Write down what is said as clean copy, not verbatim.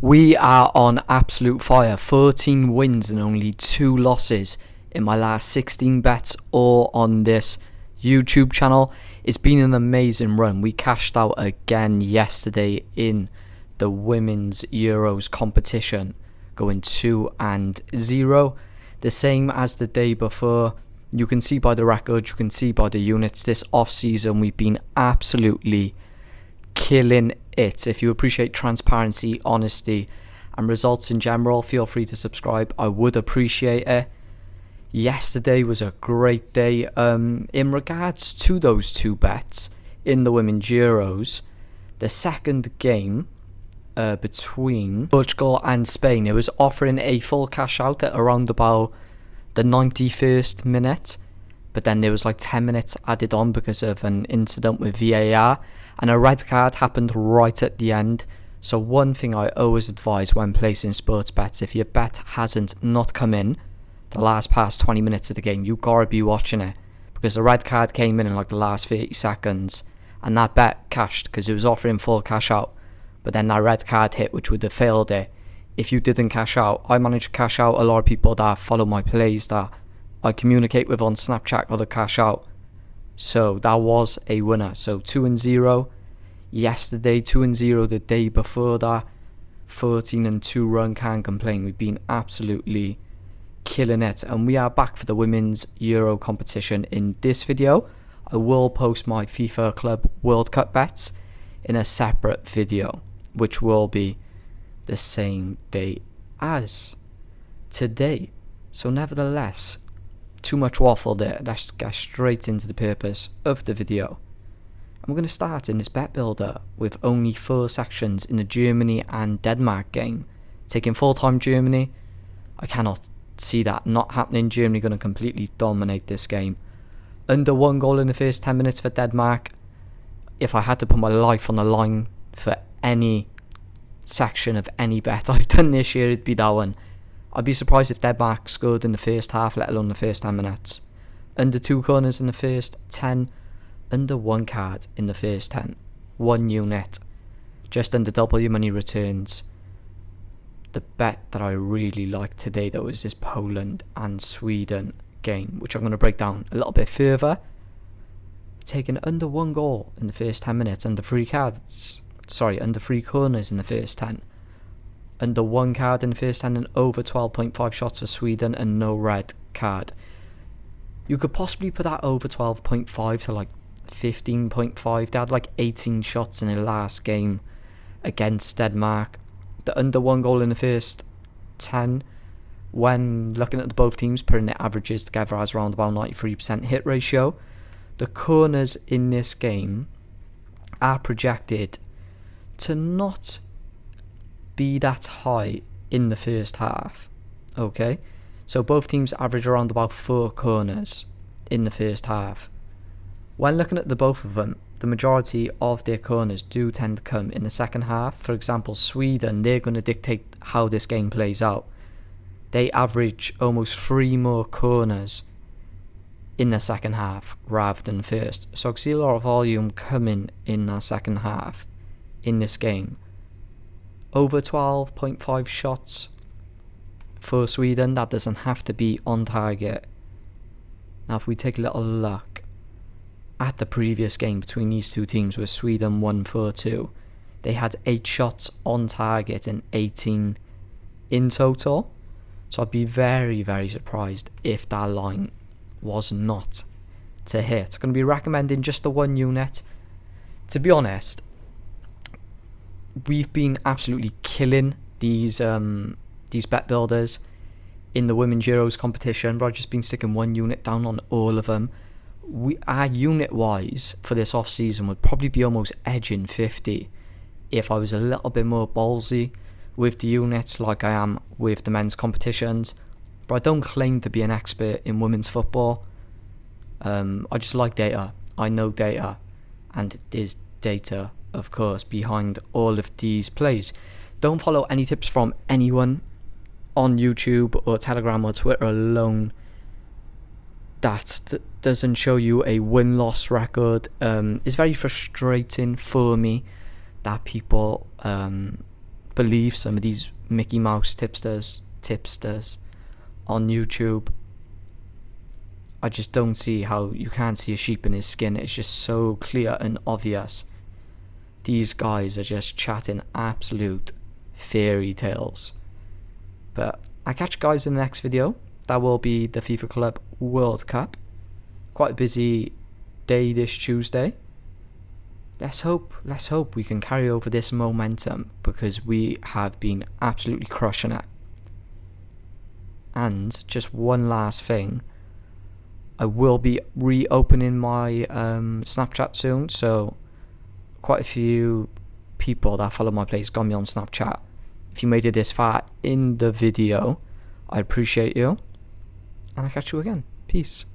We are on absolute fire. 13 wins and only 2 losses in my last 16 bets, all on this YouTube channel. It's been an amazing run. We cashed out again yesterday in the Women's Euros competition, going 2-0. The same as the day before. You can see by the record, you can see by the units, this off-season we've been absolutely killing it. If you appreciate transparency, honesty and results in general, feel free to subscribe. I would appreciate it. Yesterday was a great day. In regards to those 2 bets in the Women's Euros, the second game between Portugal and Spain, it was offering a full cash out at around about the 91st minute, but then there was like 10 minutes added on because of an incident with VAR, and a red card happened right at the end. So one thing I always advise when placing sports bets, if your bet hasn't not come in the last past 20 minutes of the game, you gotta be watching it, because the red card came in like the last 30 seconds and that bet cashed because it was offering full cash out, but then that red card hit, which would have failed it if you didn't cash out. I managed to cash out. A lot of people that follow my plays that I communicate with on Snapchat got to cash out, so that was a winner. So 2-0 yesterday, 2-0 the day before that, 13-2 run. Can't complain. We've been absolutely killing it, and we are back for the Women's Euro competition. In this video I will post my FIFA Club World Cup bets in a separate video, which will be the same day as today. So nevertheless, too much waffle there. Let's get straight into the purpose of the video. I'm going to start in this bet builder with only 4 sections in the Germany and Denmark game. Taking full-time Germany, I cannot see that not happening. Germany going to completely dominate this game. Under 1 goal in the first 10 minutes for Denmark. If I had to put my life on the line for any section of any bet I've done this year, it'd be that one. I'd be surprised if Denmark scored in the first half, let alone the first 10 minutes. Under 2 corners in the first 10. Under 1 card in the first 10. 1 unit. Just under double your money returns. The bet that I really liked today, though, was this Poland and Sweden game, which I'm going to break down a little bit further. Taking under 1 goal in the first 10 minutes, under 3 corners in the first 10. Under 1 card in the first 10, and over 12.5 shots for Sweden and no red card. You could possibly put that over 12.5 to like 15.5. They had like 18 shots in the last game against Denmark. The under 1 goal in the first 10, when looking at the both teams, putting their averages together, as around about 93% hit ratio. The corners in this game are projected to not be that high in the first half. Okay, so both teams average around about 4 corners in the first half. When looking at the both of them, the majority of their corners do tend to come in the second half. For example, Sweden, they're going to dictate how this game plays out. They average almost 3 more corners in the second half rather than the first. So I see a lot of volume coming in that second half in this game. Over 12.5 shots for Sweden. That doesn't have to be on target. Now if we take a little look at the previous game between these 2 teams, where Sweden won 4-2, they had 8 shots on target and 18 in total. So I'd be very, very surprised if that line was not to hit. Going to be recommending just the 1 unit. To be honest, we've been absolutely killing these bet builders in the Women's Euros competition, but I've just been sticking 1 unit down on all of them. Our unit wise for this off season would probably be almost edging 50 if I was a little bit more ballsy with the units like I am with the men's competitions. But I don't claim to be an expert in women's football. I just like data. I know data, and there's data, of course, behind all of these plays. Don't follow any tips from anyone on YouTube or Telegram or Twitter alone that doesn't show you a win-loss record. It's very frustrating for me that people believe some of these Mickey Mouse tipsters on YouTube. I just don't see how you can't see a sheep in his skin. It's just so clear and obvious. These guys are just chatting absolute fairy tales. But I catch you guys in the next video. That will be the FIFA Club World Cup. Quite a busy day this Tuesday. Let's hope we can carry over this momentum, because we have been absolutely crushing it. And just one last thing, I will be reopening my Snapchat soon, so quite a few people that follow my page got me on Snapchat. If you made it this far in the video, I appreciate you, and I'll catch you again. Peace.